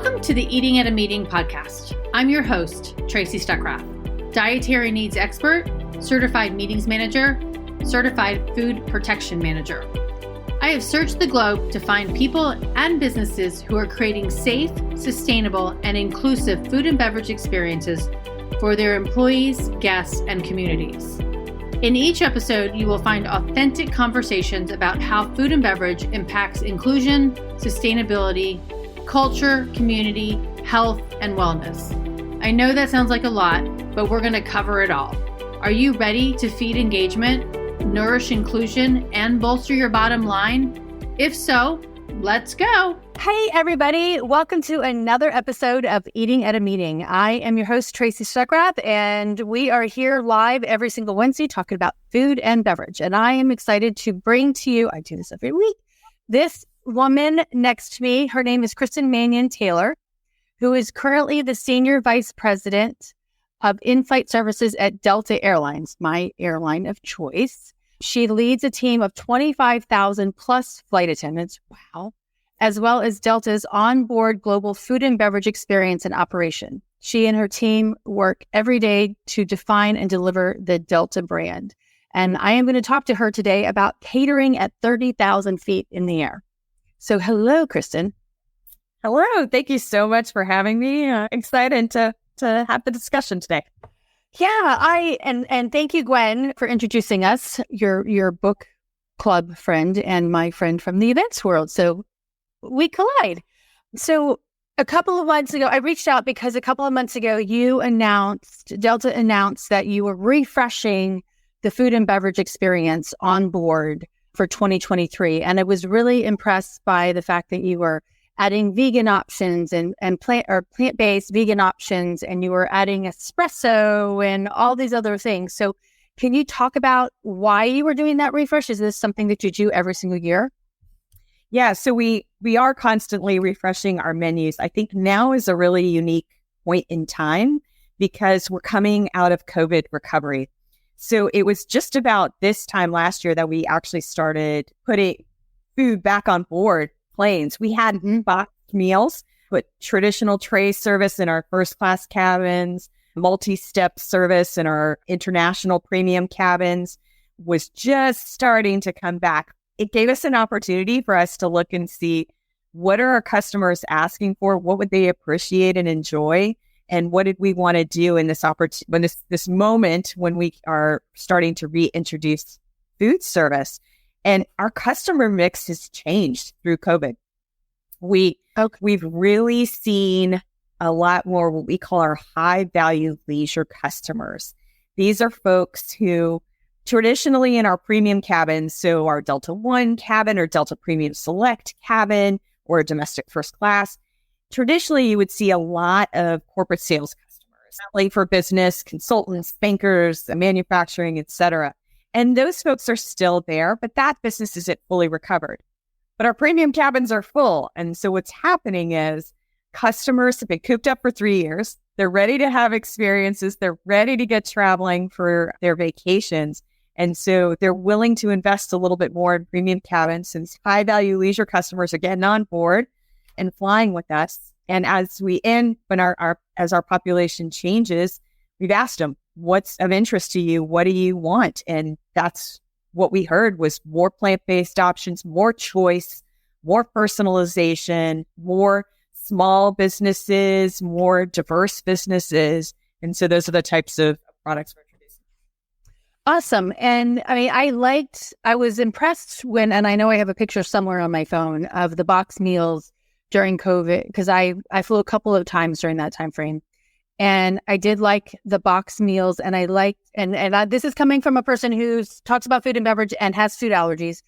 Welcome to the Eating at a Meeting podcast. I'm your host, Tracy Stuckrath, dietary needs expert, certified meetings manager, certified food protection manager. I have searched the globe to find people and businesses who are creating safe, sustainable, and inclusive food and beverage experiences for their employees, guests, and communities. In each episode, you will find authentic conversations about how food and beverage impacts inclusion, sustainability, culture, community, health, and wellness. I know that sounds like a lot, but we're going to cover it all. Are you ready to feed engagement, nourish inclusion, and bolster your bottom line? If so, let's go. Hey, everybody. Welcome to another episode of Eating at a Meeting. I am your host, Tracy Stuckrath, and we are here live every single Wednesday talking about food and beverage. And I am excited to bring to you, I do this every week, this woman next to me. Her name is Kristen Manion Taylor, who is currently the Senior Vice President of In-Flight Services at Delta Airlines, my airline of choice. She leads a team of 25,000 plus flight attendants, wow, as well as Delta's onboard global food and beverage experience and operation. She and her team work every day to define and deliver the Delta brand. And I am going to talk to her today about catering at 30,000 feet in the air. So hello, Kristen. Hello. Thank you so much for having me. Excited to have the discussion today. Yeah, and thank you, Gwen, for introducing us, your book club friend and my friend from the events world. So we collide. So a couple of months ago, I reached out because a couple of months ago, Delta announced that you were refreshing the food and beverage experience on board for 2023. And I was really impressed by the fact that you were adding vegan options and plant-based vegan options, and you were adding espresso and all these other things. So can you talk about why you were doing that refresh? Is this something that you do every single year? Yeah, so we are constantly refreshing our menus. I think now is a really unique point in time because we're coming out of COVID recovery. So it was just about this time last year that we actually started putting food back on board planes. We had boxed meals, put traditional tray service in our first class cabins, multi-step service in our international premium cabins was just starting to come back. It gave us an opportunity for us to look and see what are our customers asking for, what would they appreciate and enjoy, and what did we want to do in this this moment when we are starting to reintroduce food service. And our customer mix has changed through COVID. We've really seen a lot more what we call our high value leisure customers. These are folks who traditionally in our premium cabins, so our Delta One cabin or Delta Premium Select cabin or domestic first class, traditionally you would see a lot of corporate sales customers, not for business, consultants, bankers, manufacturing, etc. And those folks are still there, but that business isn't fully recovered. But our premium cabins are full. And so what's happening is customers have been cooped up for 3 years. They're ready to have experiences. They're ready to get traveling for their vacations. And so they're willing to invest a little bit more in premium cabins since high value leisure customers are getting on board and flying with us. And as our population changes, we've asked them, what's of interest to you? What do you want? And that's what we heard was more plant-based options, more choice, more personalization, more small businesses, more diverse businesses. And so those are the types of products we're introducing. Awesome. And I mean, I was impressed and I know I have a picture somewhere on my phone of the box meals during COVID, because I flew a couple of times during that time frame. And I did like the box meals, and I liked, and this is coming from a person who talks about food and beverage and has food allergies,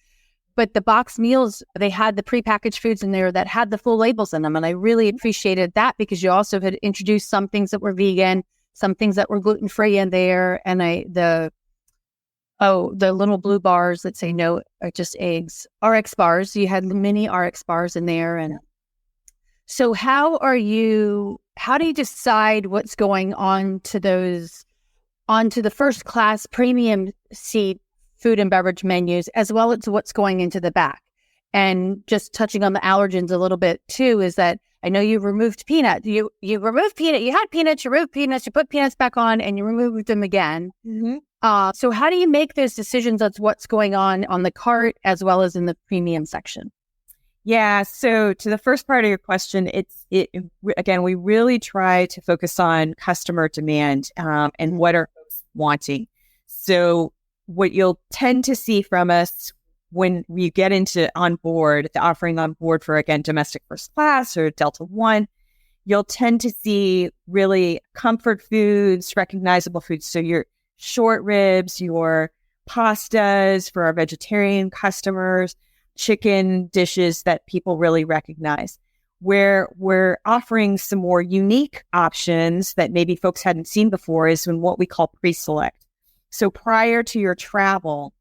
but the box meals, they had the prepackaged foods in there that had the full labels in them. And I really appreciated that because you also had introduced some things that were vegan, some things that were gluten-free in there. And the little blue bars that say no, just eggs, RX bars. You had mini RX bars in there. And so how do you decide what's going on onto the first class premium seat food and beverage menus, as well as what's going into the back? And just touching on the allergens a little bit too, is that I know you removed peanut. You removed peanut. You had peanuts. You removed peanuts. You put peanuts back on, and you removed them again. So how do you make those decisions on what's going on the cart as well as in the premium section? Yeah. So to the first part of your question, again, we really try to focus on customer demand and what are folks wanting. So what you'll tend to see from us when we get into onboard, the offering on board for, again, domestic first class or Delta One, you'll tend to see really comfort foods, recognizable foods. So your short ribs, your pastas for our vegetarian customers, chicken dishes that people really recognize. Where we're offering some more unique options that maybe folks hadn't seen before is in what we call pre-select. So prior to your travel,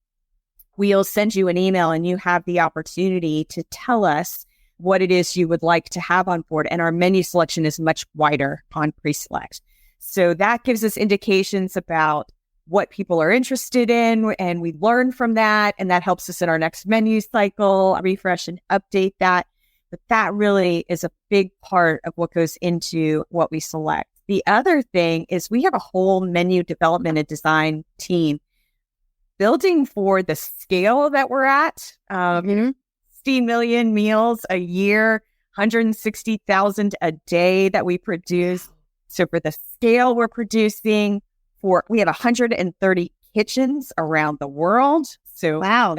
we'll send you an email and you have the opportunity to tell us what it is you would like to have on board. And our menu selection is much wider on pre-select. So that gives us indications about what people are interested in, and we learn from that, and that helps us in our next menu cycle, refresh and update that. But that really is a big part of what goes into what we select. The other thing is we have a whole menu development and design team building for the scale that we're at. 60 million meals a year, 160,000 a day that we produce. So for the scale we're producing, we have 130 kitchens around the world. So wow,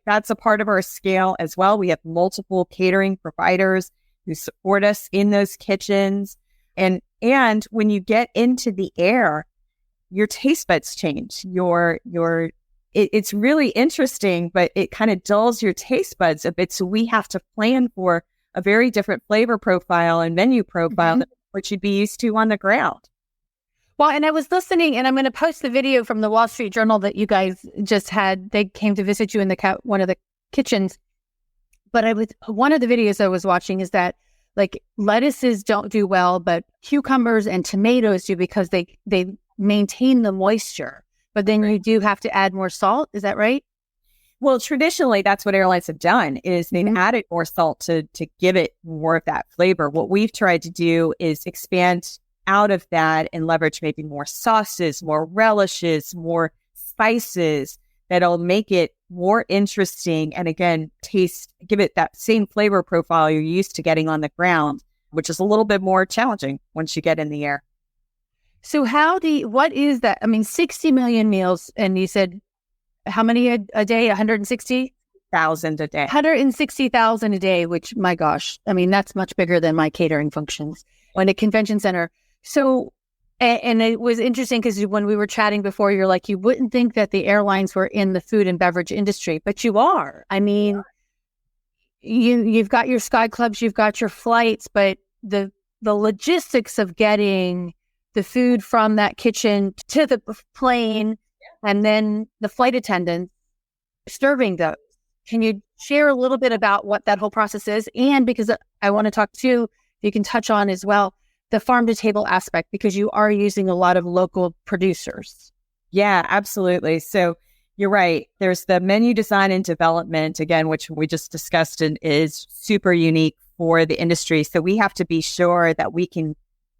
that's a part of our scale as well. We have multiple catering providers who support us in those kitchens. And when you get into the air, your taste buds change. It's really interesting, but it kind of dulls your taste buds a bit. So we have to plan for a very different flavor profile and menu profile than what you'd be used to on the ground. Well, and I was listening, and I'm going to post the video from the Wall Street Journal that you guys just had. They came to visit you in one of the kitchens. But one of the videos I was watching is that like lettuces don't do well, but cucumbers and tomatoes do because they maintain the moisture. But then you do have to add more salt. Is that right? Well, traditionally, that's what airlines have done is they've added more salt to give it more of that flavor. What we've tried to do is expand out of that and leverage maybe more sauces, more relishes, more spices that'll make it more interesting. And again, give it that same flavor profile you're used to getting on the ground, which is a little bit more challenging once you get in the air. So what is that? I mean, 60 million meals. And you said how many a day? 160,000 a day. 160,000 a day, which my gosh, I mean, that's much bigger than my catering functions in a convention center. So, and it was interesting because when we were chatting before, you're like, you wouldn't think that the airlines were in the food and beverage industry, but you are. I mean, you've got your sky clubs, you've got your flights, but the logistics of getting the food from that kitchen to the plane and then the flight attendants serving those. Can you share a little bit about what that whole process is? And because I want to talk too, you can touch on as well, the farm to table aspect, because you are using a lot of local producers. Yeah, absolutely. So you're right. There's the menu design and development, again, which we just discussed and is super unique for the industry. So we have to be sure that we can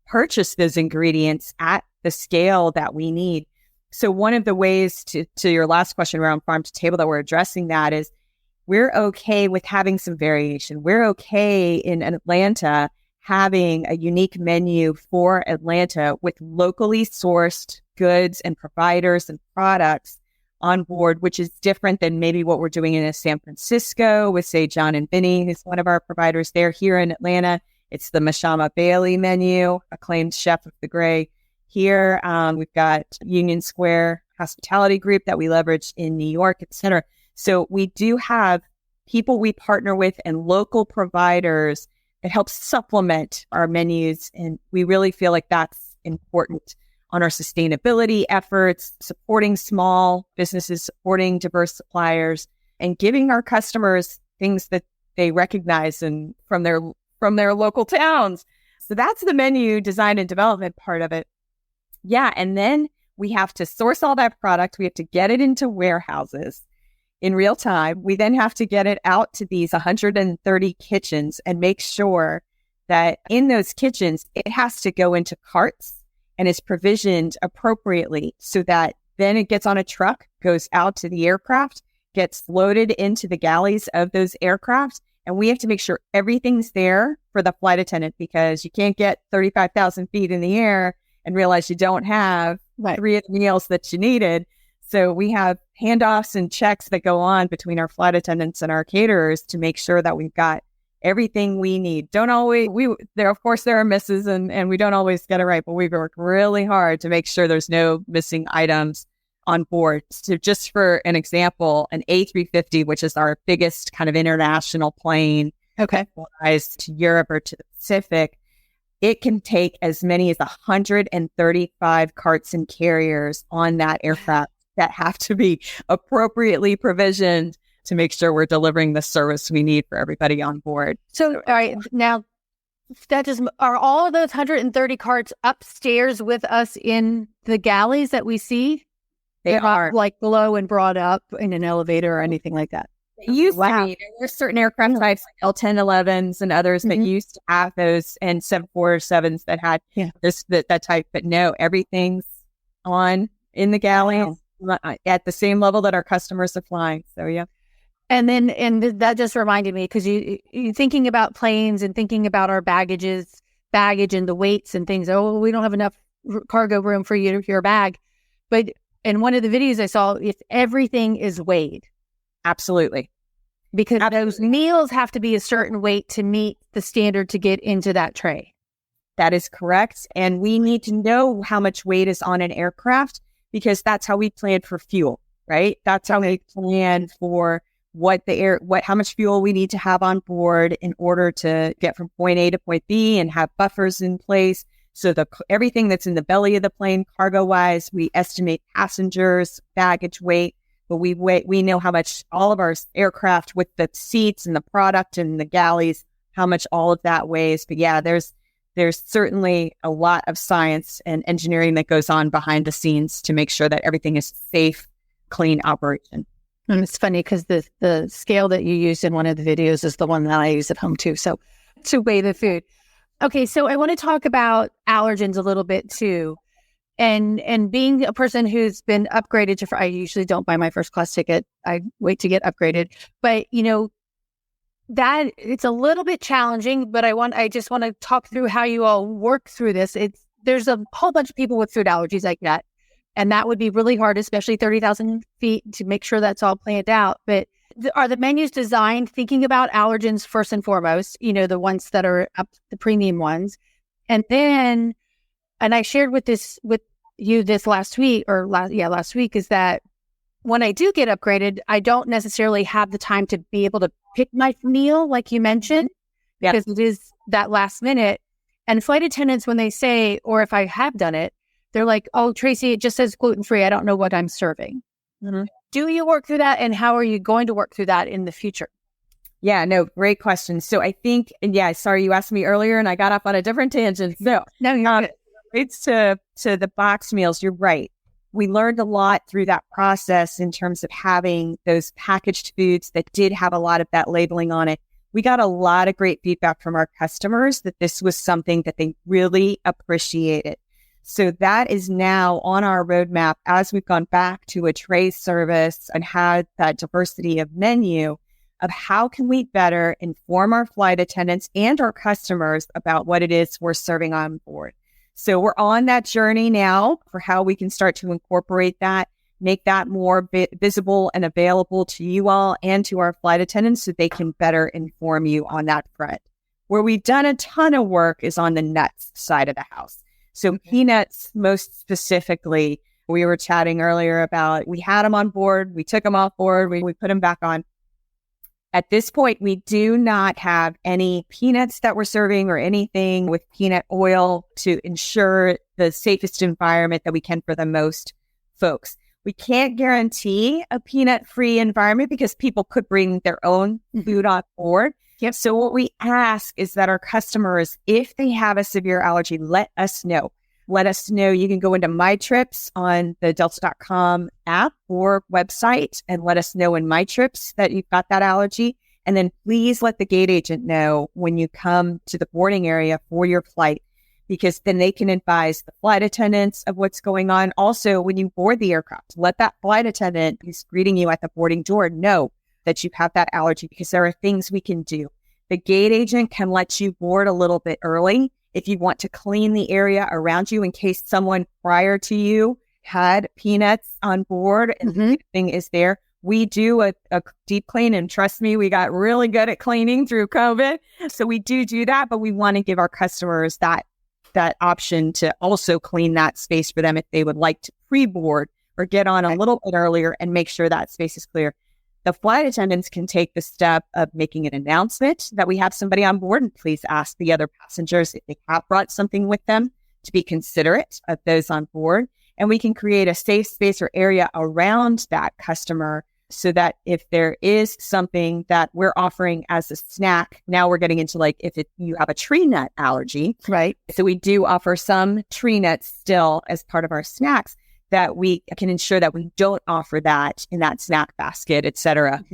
purchase those ingredients at the scale that we need. So one of the ways to your last question around farm to table that we're addressing that is we're okay with having some variation. We're okay in Atlanta having a unique menu for Atlanta with locally sourced goods and providers and products on board, which is different than maybe what we're doing in San Francisco with, say, John and Vinny, who's one of our providers there. Here in Atlanta, it's the Mashama Bailey menu, acclaimed chef of the Gray. Here, we've got Union Square Hospitality Group that we leverage in New York, et cetera. So we do have people we partner with and local providers. It helps supplement our menus, and we really feel like that's important on our sustainability efforts, supporting small businesses, supporting diverse suppliers, and giving our customers things that they recognize and from their local towns. So that's the menu design and development part of it. Yeah, and then we have to source all that product. We have to get it into warehouses in real time. We then have to get it out to these 130 kitchens and make sure that in those kitchens, it has to go into carts and is provisioned appropriately so that then it gets on a truck, goes out to the aircraft, gets loaded into the galleys of those aircraft. And we have to make sure everything's there for the flight attendant, because you can't get 35,000 feet in the air and realize you don't have 3 of the meals that you needed. So we have handoffs and checks that go on between our flight attendants and our caterers to make sure that we've got everything we need. Of course there are misses and we don't always get it right, but we work really hard to make sure there's no missing items on board. So just for an example, an A350, which is our biggest kind of international plane, flies to Europe or to the Pacific, it can take as many as 135 carts and carriers on that aircraft that have to be appropriately provisioned to make sure we're delivering the service we need for everybody on board. So, all right, now are all of those 130 carts upstairs with us in the galleys that we see? They are not like below and brought up in an elevator or anything like that. It used to be. There's certain aircraft types like L10, 11s and others that used to have those, and 747s that had that type. But no, everything's on in the galley at the same level that our customers are flying. So yeah. And that just reminded me, because you thinking about planes and thinking about our baggage and the weights and things. Oh, we don't have enough cargo room for your bag. But in one of the videos I saw, if everything is weighed. Absolutely. Because those meals have to be a certain weight to meet the standard to get into that tray. That is correct. And we need to know how much weight is on an aircraft, because that's how we plan for fuel, right? That's how we plan for how much fuel we need to have on board in order to get from point A to point B and have buffers in place. So everything that's in the belly of the plane, cargo-wise, we estimate passengers, baggage weight, but we know how much all of our aircraft with the seats and the product and the galleys, how much all of that weighs. But yeah, there's certainly a lot of science and engineering that goes on behind the scenes to make sure that everything is safe, clean operation. And it's funny because the scale that you used in one of the videos is the one that I use at home too. So to weigh the food. Okay, so I want to talk about allergens a little bit too. And being a person who's been upgraded to, I usually don't buy my first class ticket. I wait to get upgraded. But, that it's a little bit challenging, but I just want to talk through how you all work through this. There's a whole bunch of people with food allergies like that. And that would be really hard, especially 30,000 feet, to make sure that's all planned out. But are the menus designed thinking about allergens first and foremost, the ones that are up, the premium ones? And then, and I shared with you this last week, is that when I do get upgraded, I don't necessarily have the time to be able to pick my meal, like you mentioned, because it is that last minute. And flight attendants, when they say, or if I have done it, they're like, "Oh, Tracy, it just says gluten-free. I don't know what I'm serving." Mm-hmm. Do you work through that, and how are you going to work through that in the future? Yeah, no, great question. So I think, sorry, you asked me earlier and I got off on a different tangent. No, you're good. It's to the box meals. You're right. We learned a lot through that process in terms of having those packaged foods that did have a lot of that labeling on it. We got a lot of great feedback from our customers that this was something that they really appreciated. So that is now on our roadmap as we've gone back to a tray service and had that diversity of menu of how can we better inform our flight attendants and our customers about what it is we're serving on board. So we're on that journey now for how we can start to incorporate that, make that more visible and available to you all and to our flight attendants so they can better inform you on that front. Where we've done a ton of work is on the nuts side of the house. So peanuts, most specifically, we were chatting earlier about, we had them on board, we took them off board, we put them back on. At this point, we do not have any peanuts that we're serving or anything with peanut oil to ensure the safest environment that we can for the most folks. We can't guarantee a peanut-free environment because people could bring their own food on board. Yep. So what we ask is that our customers, if they have a severe allergy, let us know. Let us know. You can go into My Trips on the Delta.com app or website and let us know in My Trips that you've got that allergy. And then please let the gate agent know when you come to the boarding area for your flight, because then they can advise the flight attendants of what's going on. Also, when you board the aircraft, let that flight attendant who's greeting you at the boarding door know that you have that allergy, because there are things we can do. The gate agent can let you board a little bit early if you want to clean the area around you in case someone prior to you had peanuts on board and the thing is there. We do a deep clean, and trust me, we got really good at cleaning through COVID. So we do that, but we want to give our customers that option to also clean that space for them if they would like to pre-board or get on a little bit earlier and make sure that space is clear. The flight attendants can take the step of making an announcement that we have somebody on board, and please ask the other passengers if they have brought something with them to be considerate of those on board. And we can create a safe space or area around that customer so that if there is something that we're offering as a snack, now we're getting into like you have a tree nut allergy. Right. So we do offer some tree nuts still as part of our snacks that we can ensure that we don't offer that in that snack basket, et cetera,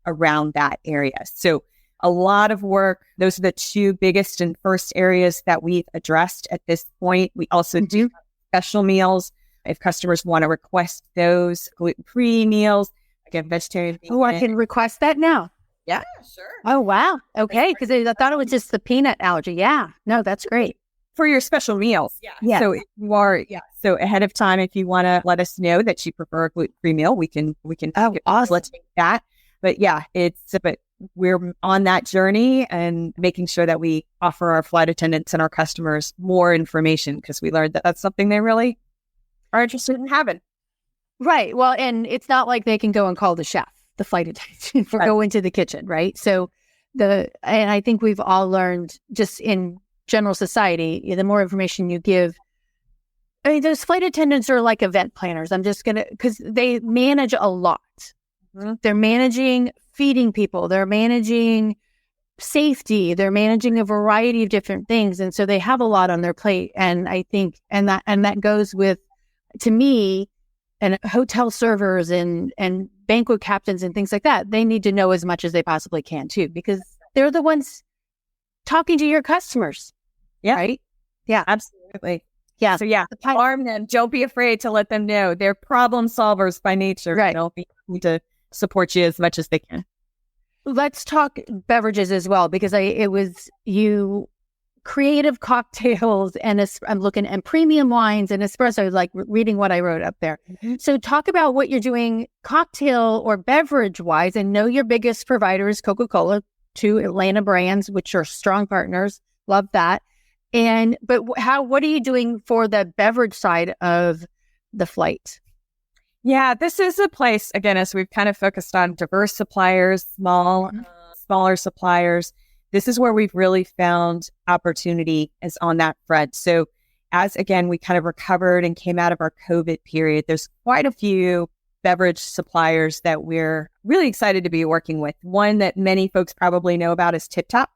around that area. So a lot of work. Those are the two biggest and first areas that we've addressed at this point. We also do special meals if customers want to request those gluten-free meals. Again, vegetarian. Oh, I can request that now. Yeah, sure. Oh, wow. Okay. Because I thought it was just the peanut allergy. Yeah. No, that's great. For your special meals. Yeah. So if you are, so ahead of time, if you want to let us know that you prefer a gluten-free meal, we can awesome. Let's make that. But yeah, but we're on that journey and making sure that we offer our flight attendants and our customers more information, because we learned that that's something they really are interested in having. Right. Well, and it's not like they can go and call the chef, the flight attendant, or go into the kitchen, right? So and I think we've all learned just in general society, the more information you give, I mean, those flight attendants are like event planners. Because they manage a lot. They're managing feeding people. They're managing safety. They're managing a variety of different things. And so they have a lot on their plate. And I think, and that goes with, to me, and hotel servers and banquet captains and things like that. They need to know as much as they possibly can too, because they're the ones talking to your customers. Yeah. Right? Yeah. Absolutely. Yeah. So arm them. Don't be afraid to let them know. They're problem solvers by nature. Right. They'll be happy to support you as much as they can. Let's talk beverages as well, because it was creative cocktails and I'm looking at premium wines and espresso, like reading what I wrote up there. So talk about what you're doing cocktail or beverage wise, and know your biggest provider is Coca-Cola, 2 Atlanta brands, which are strong partners. Love that. But what are you doing for the beverage side of the flight? Yeah, this is a place, again, as we've kind of focused on diverse suppliers, smaller suppliers. This is where we've really found opportunity is on that front. So as, again, we kind of recovered and came out of our COVID period, there's quite a few beverage suppliers that we're really excited to be working with. One that many folks probably know about is Tip Top.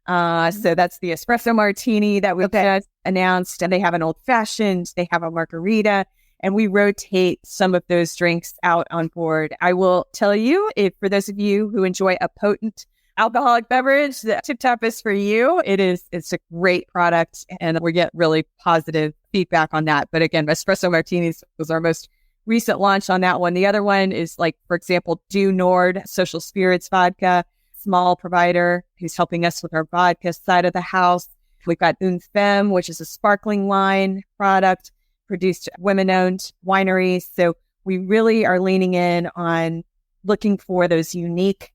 So that's the espresso martini that we've just announced, and they have an old fashioned, they have a margarita, and we rotate some of those drinks out on board. I will tell you, for those of you who enjoy a potent alcoholic beverage, the Tip Top is for you. It's a great product, and we get really positive feedback on that. But again, espresso martinis was our most recent launch on that one. The other one is, like, for example, Du Nord Social Spirits Vodka, small provider who's helping us with our vodka side of the house. We've got S.V.P, which is a sparkling wine product produced at women-owned wineries. So we really are leaning in on looking for those unique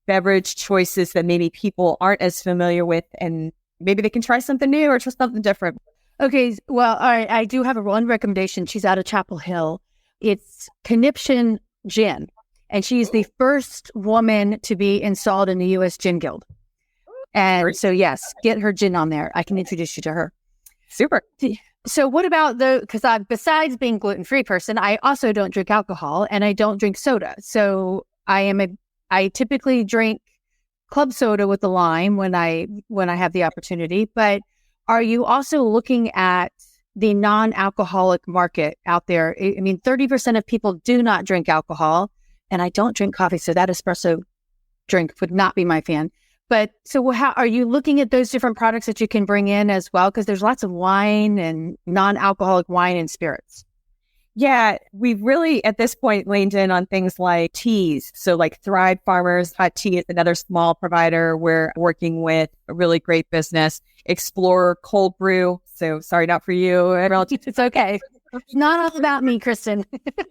beverage choices that maybe people aren't as familiar with, and maybe they can try something new or try something different. Okay. Well, all right. I do have one recommendation. She's out of Chapel Hill. It's Conniption Gin. And she's the first woman to be installed in the U.S. Gin Guild. And so, yes, get her gin on there. I can introduce you to her. Super. So what about because besides being gluten-free person, I also don't drink alcohol and I don't drink soda. So I typically drink club soda with the lime when I have the opportunity. But are you also looking at the non-alcoholic market out there? I mean, 30% of people do not drink alcohol. And I don't drink coffee, so that espresso drink, would not be my fan. But so how are you looking at those different products that you can bring in as well? Because there's lots of wine and non-alcoholic wine and spirits. Yeah, we've really at this point leaned in on things like teas. So like Thrive Farmers Hot Tea is another small provider. We're working with a really great business, Explorer Cold Brew. So sorry, not for you. It's okay. It's not all about me, Kristen.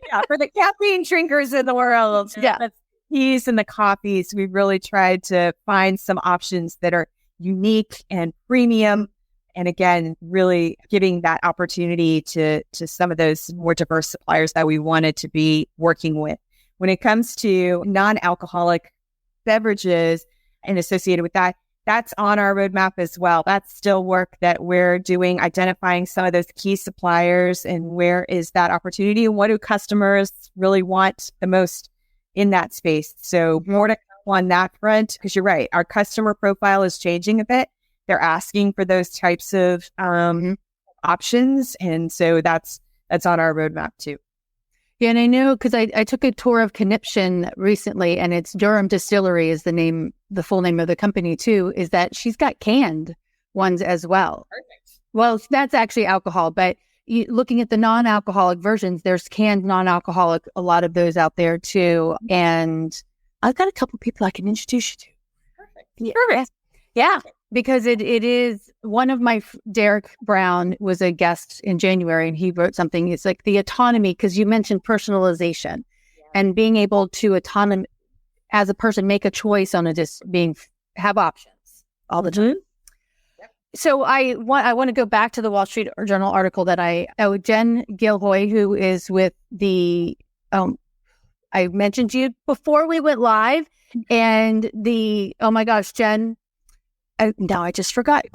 Yeah, for the caffeine drinkers in the world. Yeah. The teas and the coffees, we've really tried to find some options that are unique and premium. And again, really giving that opportunity to some of those more diverse suppliers that we wanted to be working with. When it comes to non-alcoholic beverages and associated with that, that's on our roadmap as well. That's still work that we're doing, identifying some of those key suppliers and where is that opportunity and what do customers really want the most in that space. So more to come on that front, because you're right, our customer profile is changing a bit. They're asking for those types of options. And so that's on our roadmap too. Yeah, and I know because I took a tour of Conniption recently, and it's Durham Distillery is the full name of the company too, is that she's got canned ones as well. Perfect. Well, that's actually alcohol, but looking at the non-alcoholic versions, there's canned non-alcoholic, a lot of those out there too. And I've got a couple people I can introduce you to. Perfect. Yeah. Perfect. Yeah. Because it is one of my, Derek Brown was a guest in January and he wrote something. It's like the autonomy, because you mentioned personalization and being able to as a person, make a choice on have options all the time. Yep. So I want to go back to the Wall Street Journal article that Jen Gilhoy, who is with I mentioned you before we went live, and oh my gosh, Jen, now I just forgot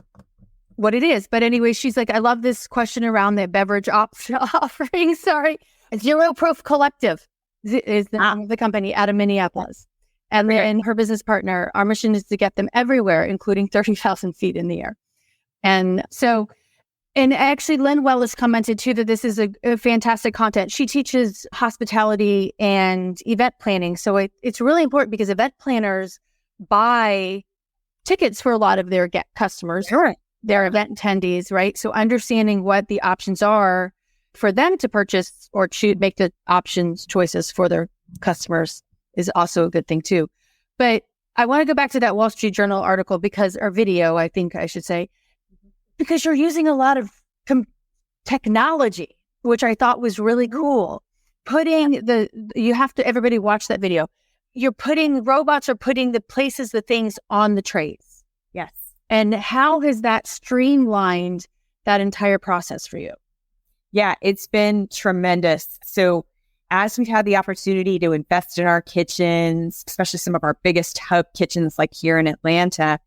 what it is. But anyway, she's like, I love this question around the beverage offering. Sorry. Zero Proof Collective is the name of the company out of Minneapolis. And then her business partner, our mission is to get them everywhere, including 30,000 feet in the air. And so, and actually Lynn Wellis commented too that this is a fantastic content. She teaches hospitality and event planning. So it's really important because event planners buy tickets for a lot of their customers, their event attendees, right? So understanding what the options are for them to purchase or make the choices for their customers is also a good thing too. But I want to go back to that Wall Street Journal article or video, I think I should say, because you're using a lot of technology, which I thought was really cool. Everybody watch that video. Robots are putting the things on the trays. Yes. And how has that streamlined that entire process for you? Yeah, it's been tremendous. So as we've had the opportunity to invest in our kitchens, especially some of our biggest hub kitchens like here in Atlanta,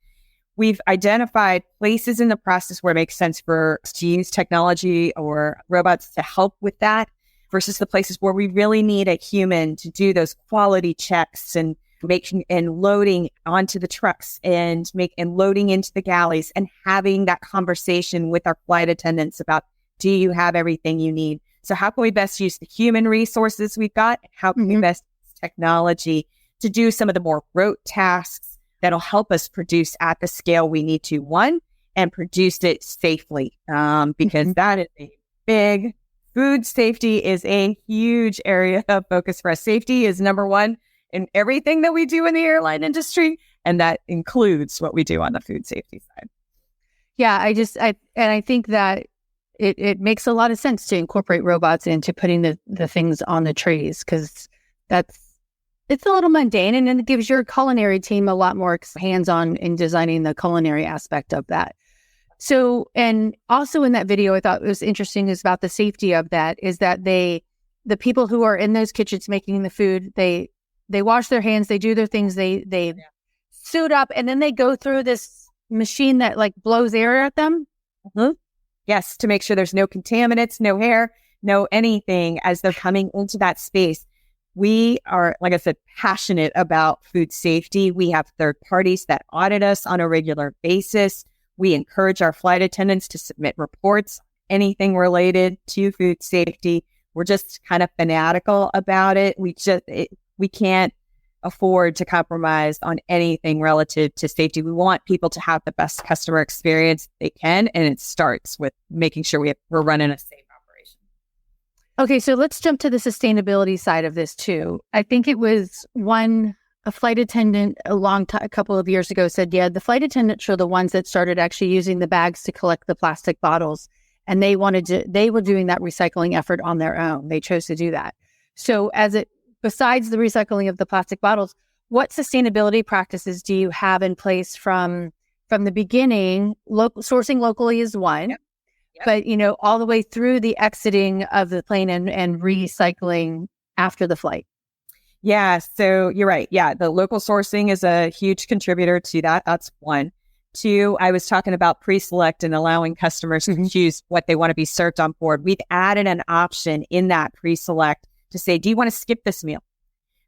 we've identified places in the process where it makes sense for us to use technology or robots to help with that, versus the places where we really need a human to do those quality checks and making and loading onto the trucks and loading into the galleys and having that conversation with our flight attendants about, do you have everything you need? So how can we best use the human resources we've got? How can we best use technology to do some of the more rote tasks that'll help us produce at the scale we need to, and produce it safely, because that is a big food safety is a huge area of focus for us. Safety is number one in everything that we do in the airline industry, and that includes what we do on the food safety side. Yeah, I think that it makes a lot of sense to incorporate robots into putting the things on the trays, because it's a little mundane, and then it gives your culinary team a lot more hands-on in designing the culinary aspect of that. So, and also in that video, I thought it was interesting is about the safety of that, is that the people who are in those kitchens making the food, they wash their hands, they do their things, they suit up, and then they go through this machine that like blows air at them. Mm-hmm. Yes, to make sure there's no contaminants, no hair, no anything as they're coming into that space. We are, like I said, passionate about food safety. We have third parties that audit us on a regular basis. We encourage our flight attendants to submit reports, anything related to food safety. We're just kind of fanatical about it. We can't afford to compromise on anything relative to safety. We want people to have the best customer experience they can, and it starts with making sure we're running a safe operation. Okay, so let's jump to the sustainability side of this too. I think it was a flight attendant a couple of years ago said, yeah, the flight attendants are the ones that started actually using the bags to collect the plastic bottles, and they were doing that recycling effort on their own. They chose to do that. So besides the recycling of the plastic bottles, what sustainability practices do you have in place from the beginning? Sourcing locally is one, yep. But all the way through the exiting of the plane and recycling after the flight. Yeah, so you're right. Yeah, the local sourcing is a huge contributor to that. That's one. Two, I was talking about pre-select and allowing customers to choose what they want to be served on board. We've added an option in that pre-select to say, do you want to skip this meal?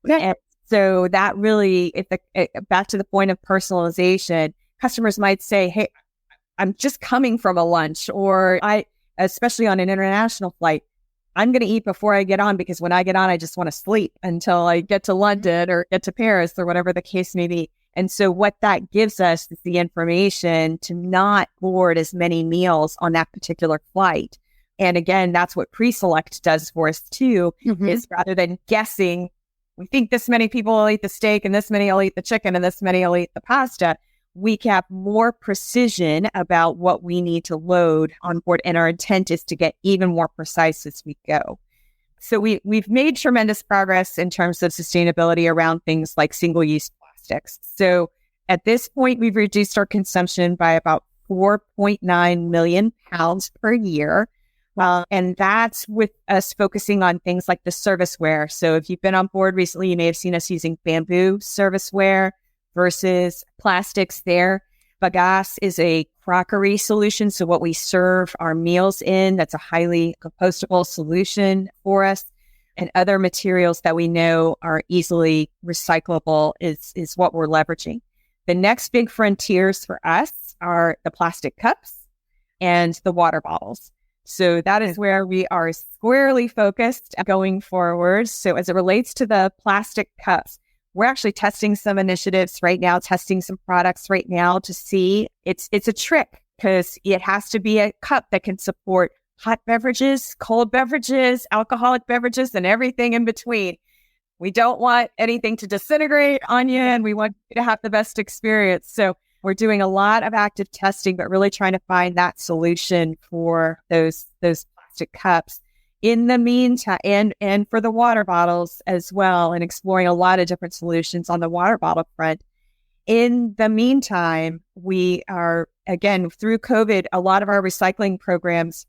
Okay. And so that really, back to the point of personalization, customers might say, hey, I'm just coming from a lunch, or especially on an international flight, I'm going to eat before I get on, because when I get on, I just want to sleep until I get to London or get to Paris or whatever the case may be. And so what that gives us is the information to not board as many meals on that particular flight. And again, that's what pre-select does for us too, is rather than guessing, we think this many people will eat the steak and this many will eat the chicken and this many will eat the pasta, we have more precision about what we need to load on board. And our intent is to get even more precise as we go. So we've made tremendous progress in terms of sustainability around things like single-use plastics. So at this point, we've reduced our consumption by about 4.9 million pounds per year. And that's with us focusing on things like the serviceware. So if you've been on board recently, you may have seen us using bamboo serviceware versus plastics there. Bagasse is a crockery solution. So what we serve our meals in, that's a highly compostable solution for us. And other materials that we know are easily recyclable is what we're leveraging. The next big frontiers for us are the plastic cups and the water bottles. So that is where we are squarely focused going forward. So as it relates to the plastic cups, we're actually testing some initiatives right now, testing some products right now to see. It's a trick, because it has to be a cup that can support hot beverages, cold beverages, alcoholic beverages, and everything in between. We don't want anything to disintegrate on you, and we want you to have the best experience. So we're doing a lot of active testing, but really trying to find that solution for those plastic cups. In the meantime, and for the water bottles as well, and exploring a lot of different solutions on the water bottle front. In the meantime, we are, again, through COVID, a lot of our recycling programs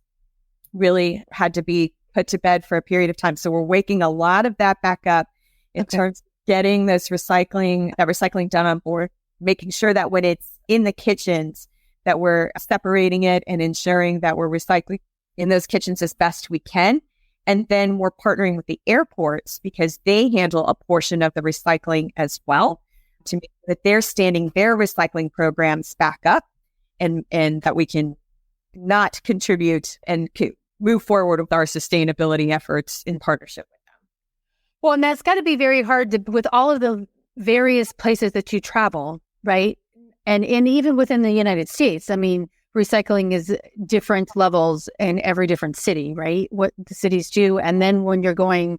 really had to be put to bed for a period of time. So we're waking a lot of that back up in terms of getting that recycling done on board, making sure that when it's in the kitchens, that we're separating it and ensuring that we're recycling in those kitchens as best we can. And then we're partnering with the airports, because they handle a portion of the recycling as well, to make sure that they're standing their recycling programs back up, and that we can not contribute and move forward with our sustainability efforts in partnership with them. Well, and that's got to be very hard with all of the various places that you travel, right? And even within the United States, I mean, recycling is different levels in every different city, right? What the cities do. And then when you're going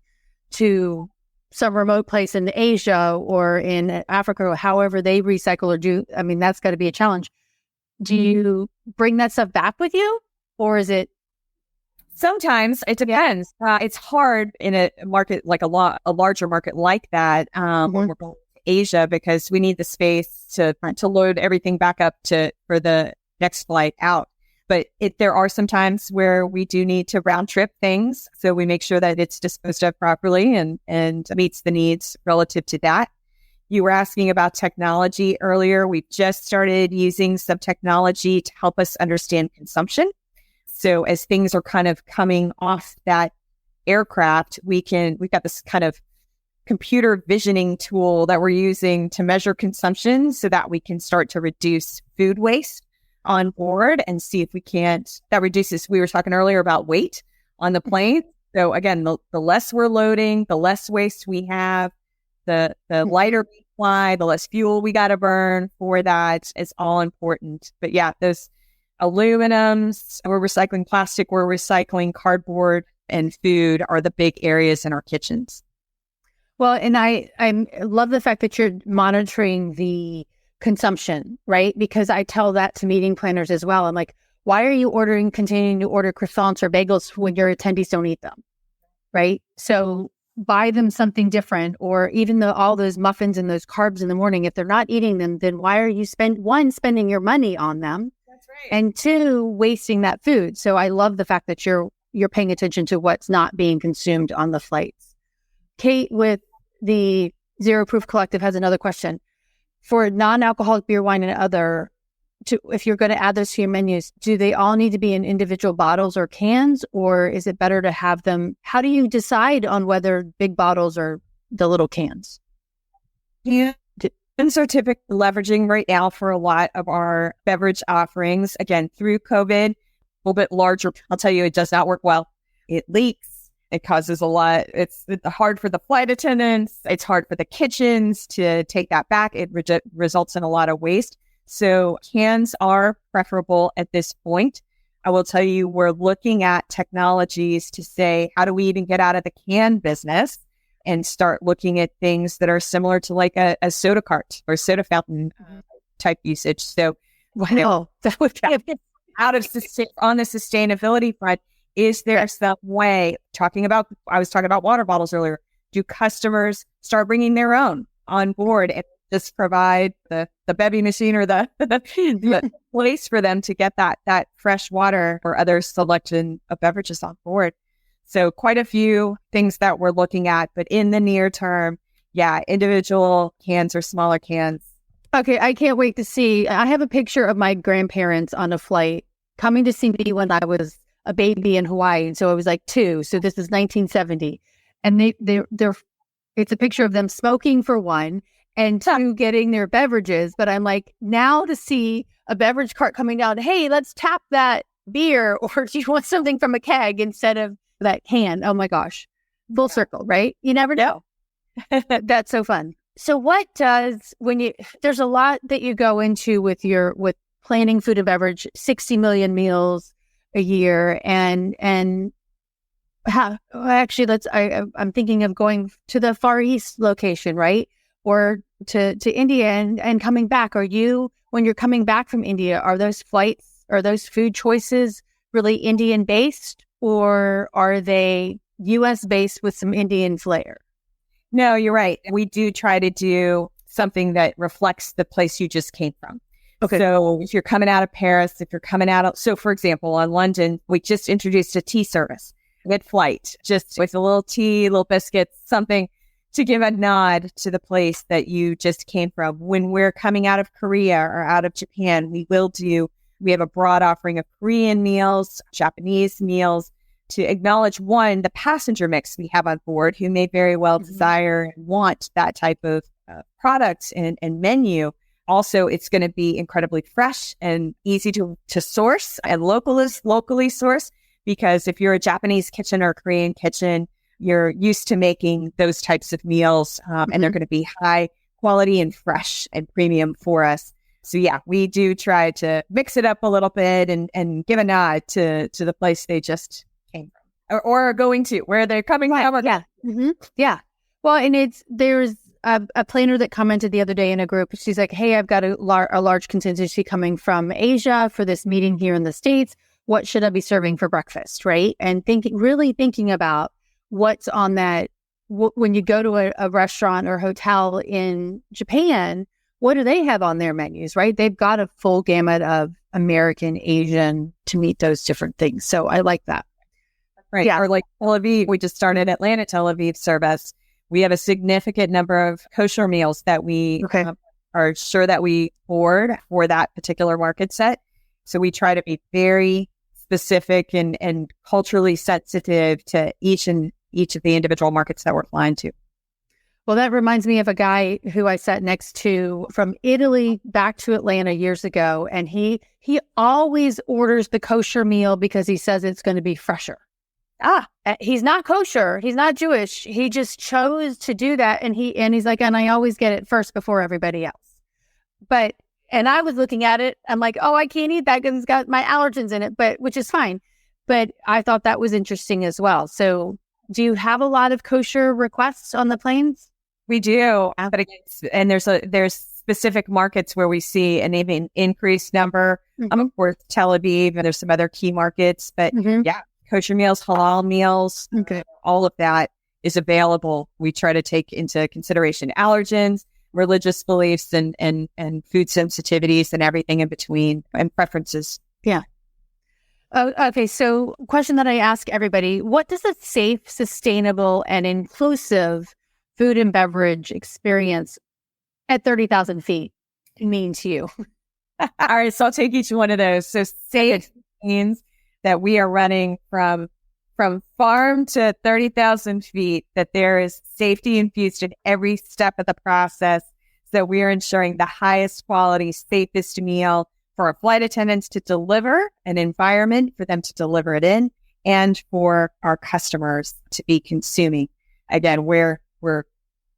to some remote place in Asia or in Africa, or however they recycle or do, I mean, that's got to be a challenge. Do you bring that stuff back with you, or is it? Sometimes it depends. It's hard in a market like a larger market like that, when we're going to Asia, because we need the space to load everything back up for the next flight out. But there are some times where we do need to round trip things, so we make sure that it's disposed of properly and meets the needs relative to that. You were asking about technology earlier. We've just started using some technology to help us understand consumption. So as things are kind of coming off that aircraft, we've got this kind of computer visioning tool that we're using to measure consumption, so that we can start to reduce food waste on board and see if we can't. That reduces, we were talking earlier about weight on the plane. So again, the less we're loading, the less waste we have, The lighter we fly, the less fuel we got to burn for that is all important. But yeah, those aluminums, we're recycling plastic, we're recycling cardboard, and food are the big areas in our kitchens. Well, and I love the fact that you're monitoring the consumption, right? Because I tell that to meeting planners as well. I'm like, why are you continuing to order croissants or bagels when your attendees don't eat them, right? So buy them something different, or even all those muffins and those carbs in the morning. If they're not eating them, then why are you spending your money on them? That's right. And two, wasting that food. So I love the fact that you're paying attention to what's not being consumed on the flights. Kate with the Zero Proof Collective has another question. For non-alcoholic beer, wine, and other, if you're going to add those to your menus, do they all need to be in individual bottles or cans, or is it better to have them? How do you decide on whether big bottles or the little cans? Yeah. And so typically leveraging right now for a lot of our beverage offerings, again, through COVID, a little bit larger. I'll tell you, it does not work well. It leaks. It causes a lot. It's hard for the flight attendants. It's hard for the kitchens to take that back. It results in a lot of waste. So cans are preferable at this point. I will tell you, we're looking at technologies to say, how do we even get out of the can business and start looking at things that are similar to like a soda cart or soda fountain type usage. So wow, that would be out of on the sustainability front. Is there some way, I was talking about water bottles earlier, do customers start bringing their own on board and just provide the bevy machine or the place for them to get that fresh water or other selection of beverages on board? So quite a few things that we're looking at, but in the near term, yeah, individual cans or smaller cans. Okay, I can't wait to see. I have a picture of my grandparents on a flight coming to see me when I was a baby in Hawaii. So I was like 2. So this is 1970. And they're it's a picture of them smoking for one, and 2, getting their beverages. But I'm like, now to see a beverage cart coming down, hey, let's tap that beer, or do you want something from a keg instead of that can? Oh my gosh. Full circle, right? You never know. That's so fun. So what does, there's a lot that you go into with planning food and beverage, 60 million meals a year, and actually I'm thinking of going to the Far East location, right? Or to India and coming back. When you're coming back from India, are those flights or those food choices really Indian based, or are they US based with some Indian flair? No, you're right. We do try to do something that reflects the place you just came from. Okay. So if you're coming out of Paris, so for example, on London, we just introduced a tea service mid-flight, just with a little tea, little biscuits, something to give a nod to the place that you just came from. When we're coming out of Korea or out of Japan, we have a broad offering of Korean meals, Japanese meals, to acknowledge, one, the passenger mix we have on board, who may very well desire and want that type of product and menu. Also, it's going to be incredibly fresh and easy to source and locally sourced, because if you're a Japanese kitchen or a Korean kitchen, you're used to making those types of meals, and they're going to be high quality and fresh and premium for us. So yeah, we do try to mix it up a little bit and give a nod to the place they just came from or are going to, where they're coming from. Yeah. Mm-hmm. Yeah. Well, and there's a planner that commented the other day in a group. She's like, hey, I've got a large contingency coming from Asia for this meeting here in the States. What should I be serving for breakfast? Right. And really thinking about what's on that. When you go to a restaurant or hotel in Japan, what do they have on their menus? Right. They've got a full gamut of American, Asian to meet those different things. So I like that. Right. Yeah. Or like Tel Aviv, we just started Atlanta Tel Aviv service. We have a significant number of kosher meals that we are sure that we board for that particular market set. So we try to be very specific and culturally sensitive to each of the individual markets that we're flying to. Well, that reminds me of a guy who I sat next to from Italy back to Atlanta years ago. And he always orders the kosher meal because he says it's going to be fresher. he's not kosher. He's not Jewish. He just chose to do that. And he's like, and I always get it first before everybody else. And I was looking at it. I'm like, oh, I can't eat that because it's got my allergens in it, which is fine. But I thought that was interesting as well. So do you have a lot of kosher requests on the planes? We do. But again, and there's specific markets where we see an even increased number. Of course, Tel Aviv, and there's some other key markets. But yeah, kosher meals, halal meals, all of that is available. We try to take into consideration allergens, religious beliefs, and food sensitivities, and everything in between, and preferences. Yeah. Oh, okay. So question that I ask everybody, what does a safe, sustainable, and inclusive food and beverage experience at 30,000 feet mean to you? All right. So I'll take each one of those. So safe means that we are running from farm to 30,000 feet, that there is safety infused in every step of the process. So we are ensuring the highest quality, safest meal for our flight attendants to deliver, an environment for them to deliver it in, and for our customers to be consuming. Again, we're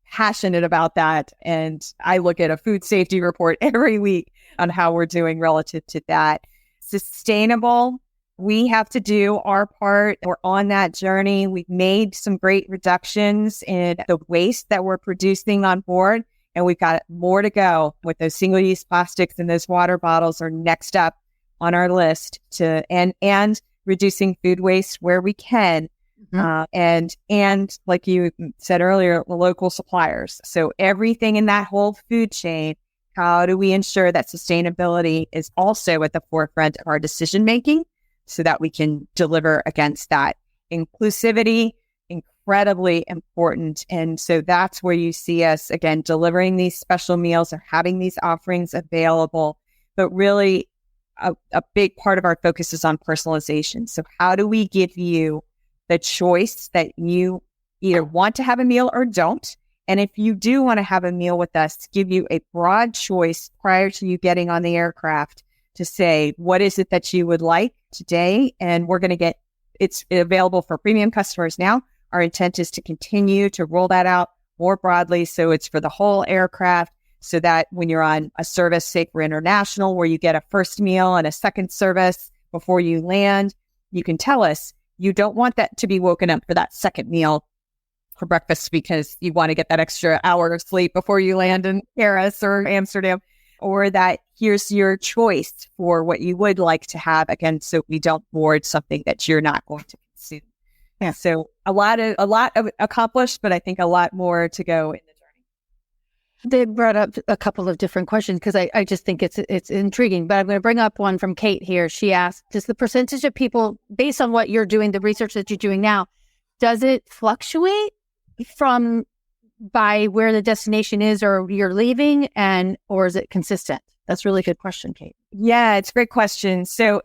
passionate about that. And I look at a food safety report every week on how we're doing relative to that. Sustainable, we have to do our part. We're on that journey. We've made some great reductions in the waste that we're producing on board. And we've got more to go with those single-use plastics, and those water bottles are next up on our list and reducing food waste where we can. And like you said earlier, local suppliers. So everything in that whole food chain, how do we ensure that sustainability is also at the forefront of our decision-making so that we can deliver against that? Inclusivity, incredibly important. And so that's where you see us, again, delivering these special meals or having these offerings available. But really, a big part of our focus is on personalization. So how do we give you the choice that you either want to have a meal or don't? And if you do want to have a meal with us, give you a broad choice prior to you getting on the aircraft to say, what is it that you would like today? And we're going to it's available for premium customers now. Our intent is to continue to roll that out more broadly. So it's for the whole aircraft, so that when you're on a service, say for international, where you get a first meal and a second service before you land, you can tell us you don't want that to be woken up for that second meal for breakfast because you want to get that extra hour of sleep before you land in Paris or Amsterdam, or that here's your choice for what you would like to have, again, so we don't board something that you're not going to consume. Yeah. So a lot of accomplished, but I think a lot more to go in the journey. They brought up a couple of different questions because I just think it's intriguing. But I'm going to bring up one from Kate here. She asked, does the percentage of people, based on what you're doing, the research that you're doing now, does it fluctuate by where the destination is or you're leaving, or is it consistent? That's a really good question, Kate. Yeah, it's a great question. So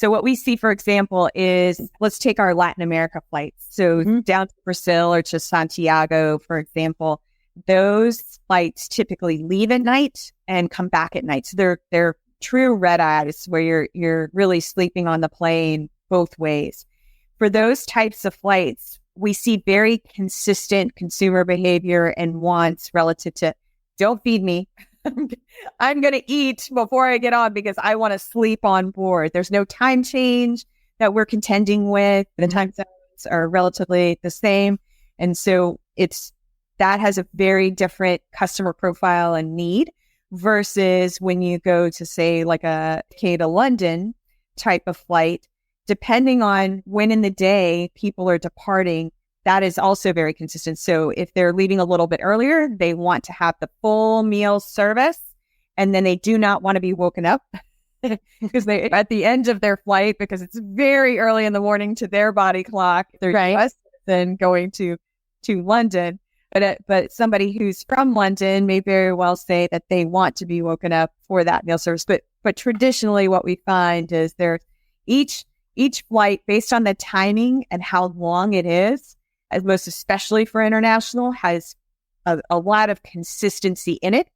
what we see, for example, is, let's take our Latin America flights. So down to Brazil or to Santiago, for example, those flights typically leave at night and come back at night. So they're true red eyes where you're really sleeping on the plane both ways. For those types of flights, we see very consistent consumer behavior and wants relative to, don't feed me. I'm going to eat before I get on because I want to sleep on board. There's no time change that we're contending with. The time zones are relatively the same. And so that has a very different customer profile and need versus when you go to, say, like a UK to London type of flight, depending on when in the day people are departing, that is also very consistent. So if they're leaving a little bit earlier, they want to have the full meal service, and then they do not want to be woken up because they at the end of their flight, because it's very early in the morning to their body clock. They're US citizen going to London. But somebody who's from London may very well say that they want to be woken up for that meal service. But traditionally, what we find is each flight, based on the timing and how long it is, as most especially for international, has a lot of consistency in it.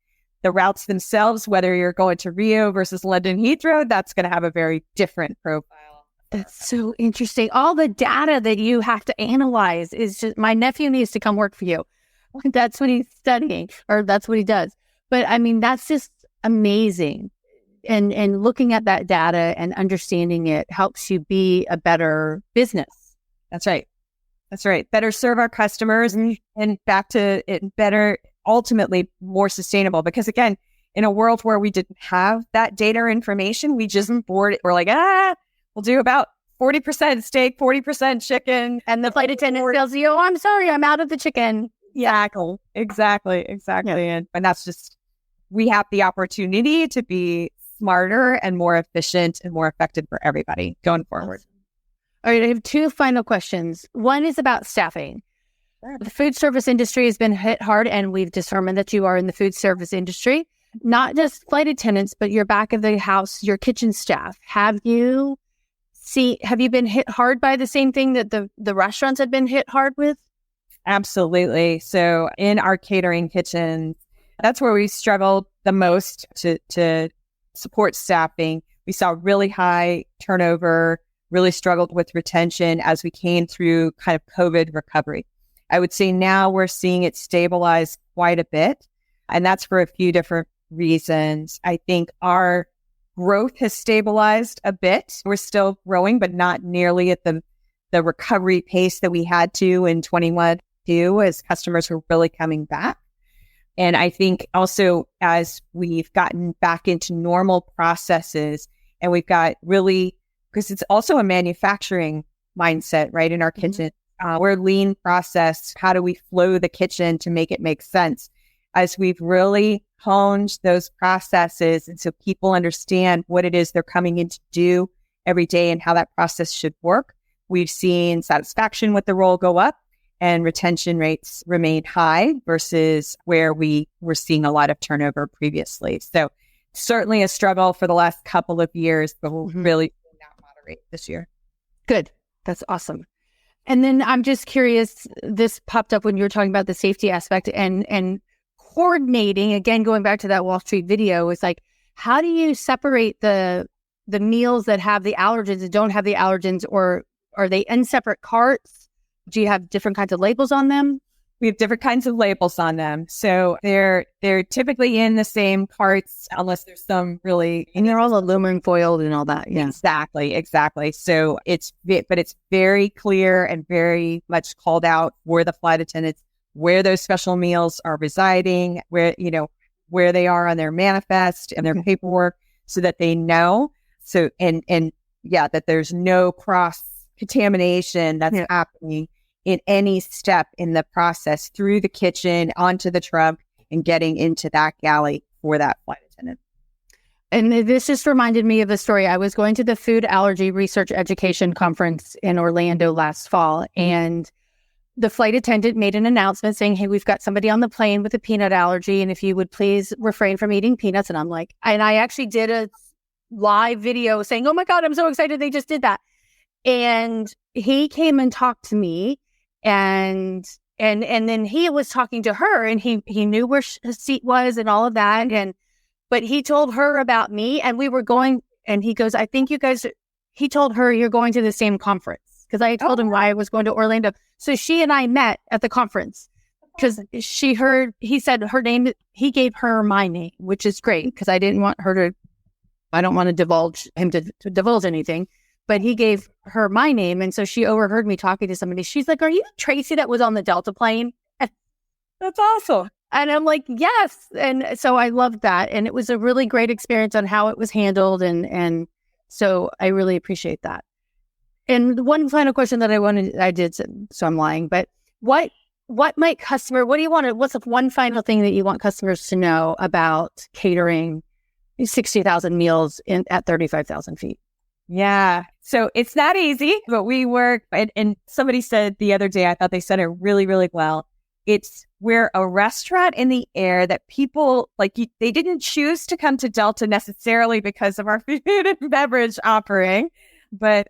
The routes themselves, whether you're going to Rio versus London Heathrow, that's going to have a very different profile That's so interesting. All the data that you have to analyze is just, my nephew needs to come work for you. That's what he's studying, or that's what he does. But I mean, that's just amazing. And looking at that data and understanding it helps you be a better business. That's right. That's right. Better serve our customers and back to it better, ultimately more sustainable. Because again, in a world where we didn't have that data or information, we just board it. We're like, we'll do about 40% steak, 40% chicken. And the flight attendant tells you, oh, I'm sorry, I'm out of the chicken. Exactly. Yeah. And that's just, we have the opportunity to be smarter and more efficient and more effective for everybody going forward. All right, I have two final questions. One is about staffing. Sure. The food service industry has been hit hard, and we've determined that you are in the food service industry, not just flight attendants, but your back of the house, your kitchen staff. Have you been hit hard by the same thing that the restaurants have been hit hard with? Absolutely. So in our catering kitchen, that's where we struggled the most to support staffing. We saw really high turnover, really struggled with retention as we came through kind of COVID recovery. I would say now we're seeing it stabilize quite a bit. And that's for a few different reasons. I think our growth has stabilized a bit. We're still growing, but not nearly at the recovery pace that we had to in 21 as customers were really coming back. And I think also as we've gotten back into normal processes and we've got really, because it's also a manufacturing mindset, right? In our kitchen, we're lean process. How do we flow the kitchen to make it make sense? As we've really honed those processes, and so people understand what it is they're coming in to do every day and how that process should work, we've seen satisfaction with the role go up and retention rates remain high versus where we were seeing a lot of turnover previously. So certainly a struggle for the last couple of years, but we'll really not moderate this year. Good. That's awesome. And then I'm just curious, this popped up when you were talking about the safety aspect and coordinating, again, going back to that Wall Street video, is like, how do you separate the meals that have the allergens and don't have the allergens, or are they in separate carts? Do you have different kinds of labels on them? We have different kinds of labels on them. So they're typically in the same carts unless there's some really... And they're all aluminum foiled and all that. Yeah. Exactly. So it's very clear and very much called out for the flight attendants where those special meals are residing, where they are on their manifest and their paperwork, so that they know. So, and that there's no cross contamination that's happening in any step in the process through the kitchen, onto the truck, and getting into that galley for that flight attendant. And this just reminded me of a story. I was going to the Food Allergy Research Education Conference in Orlando last fall, and the flight attendant made an announcement saying, hey, we've got somebody on the plane with a peanut allergy, and if you would please refrain from eating peanuts. And I'm like, and I actually did a live video saying, oh my God, I'm so excited they just did that. And he came and talked to me, and then he was talking to her, and he knew where his seat was and all of that. But he told her about me, and we were going, and he goes, he told her, you're going to the same conference. Because I told him why I was going to Orlando. So she and I met at the conference because he said her name, he gave her my name, which is great because I don't want to divulge him to divulge anything. But he gave her my name. And so she overheard me talking to somebody. She's like, are you Tracy that was on the Delta plane? That's awesome. And I'm like, yes. And so I loved that. And it was a really great experience on how it was handled. And so I really appreciate that. And one final question that I did, so I'm lying, but what's the one final thing that you want customers to know about catering 60,000 meals at 35,000 feet? Yeah. So it's not easy, but we work, and somebody said the other day, I thought they said it really, really well. We're a restaurant in the air that people, they didn't choose to come to Delta necessarily because of our food and beverage offering, but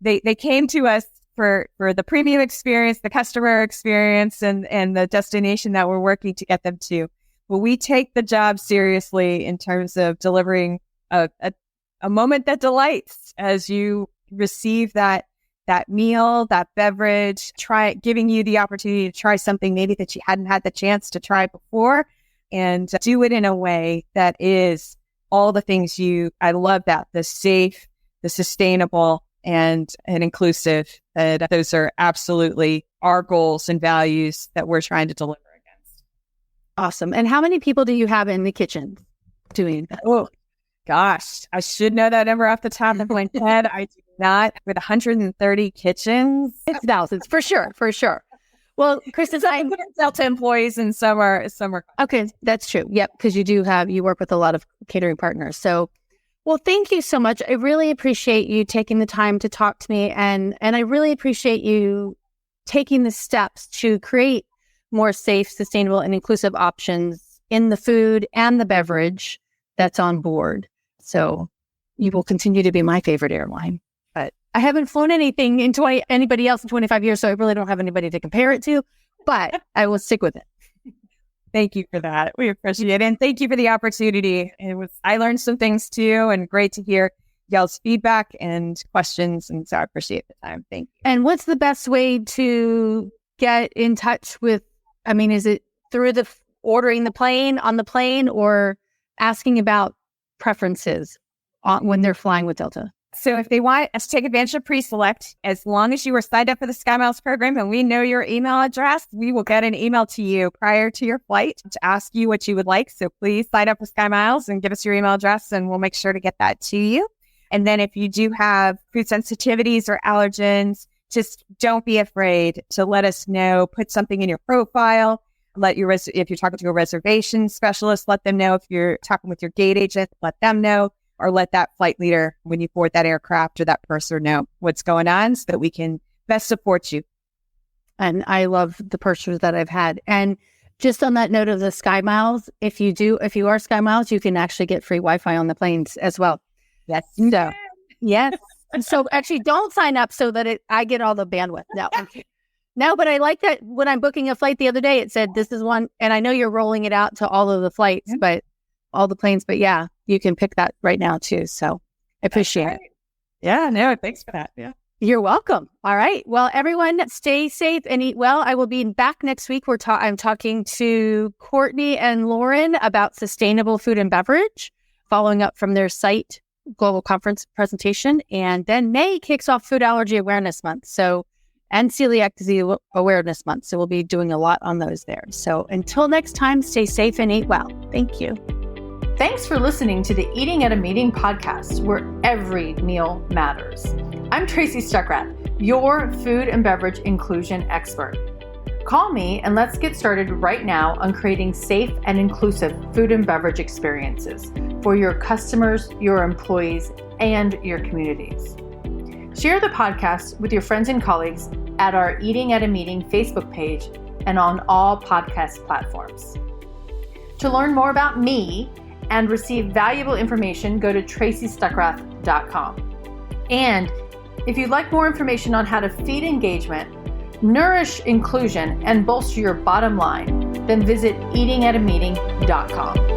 they came to us for the premium experience, the customer experience, and the destination that we're working to get them to. But we take the job seriously in terms of delivering a moment that delights as you receive that meal, that beverage, giving you the opportunity to try something maybe that you hadn't had the chance to try before, and do it in a way that is all the things I love that, the safe, the sustainable, and inclusive. Those are absolutely our goals and values that we're trying to deliver against. Awesome. And how many people do you have in the kitchen doing that? Oh, gosh, I should know that number off the top of my head. I do not. With 130 kitchens. It's thousands, for sure. Well, Kristen, I'm Delta employees and some are. Okay, that's true. Yep, because you work with a lot of catering partners. So, well, thank you so much. I really appreciate you taking the time to talk to me, and I really appreciate you taking the steps to create more safe, sustainable, and inclusive options in the food and the beverage that's on board. So you will continue to be my favorite airline. But I haven't flown anything in anybody else in 25 years, so I really don't have anybody to compare it to, but I will stick with it. Thank you for that. We appreciate it. And thank you for the opportunity. I learned some things too, and great to hear y'all's feedback and questions. And so I appreciate the time. Thank you. And what's the best way to get in touch with, is it through ordering on the plane, or asking about preferences when they're flying with Delta? So if they want us to take advantage of pre-select, as long as you were signed up for the SkyMiles program and we know your email address, we will get an email to you prior to your flight to ask you what you would like. So please sign up for SkyMiles and give us your email address, and we'll make sure to get that to you. And then if you do have food sensitivities or allergens, just don't be afraid to let us know. Put something in your profile. If you're talking to a reservation specialist, let them know. If you're talking with your gate agent, let them know. Or let that flight leader, when you board that aircraft, or that purser, know what's going on so that we can best support you. And I love the pursers that I've had. And just on that note of the SkyMiles, if you are SkyMiles, you can actually get free Wi-Fi on the planes as well. Yes. So, yes. So actually don't sign up so that I get all the bandwidth. No, but I like that when I'm booking a flight the other day, it said this is one, and I know you're rolling it out to all of the flights, but all the planes, but yeah, you can pick that right now too. So I appreciate it. Yeah, no, thanks for that. Yeah. You're welcome. All right. Well, everyone, stay safe and eat well. I will be back next week. I'm talking to Courtney and Lauren about sustainable food and beverage, following up from their site global conference presentation. And then May kicks off Food Allergy Awareness Month. And Celiac Disease Awareness Month. So we'll be doing a lot on those there. So until next time, stay safe and eat well. Thank you. Thanks for listening to the Eating at a Meeting podcast, where every meal matters. I'm Tracy Stuckrath, your food and beverage inclusion expert. Call me and let's get started right now on creating safe and inclusive food and beverage experiences for your customers, your employees, and your communities. Share the podcast with your friends and colleagues at our Eating at a Meeting Facebook page and on all podcast platforms. To learn more about me and receive valuable information, go to tracystuckrath.com. And if you'd like more information on how to feed engagement, nourish inclusion, and bolster your bottom line, then visit eatingatameeting.com.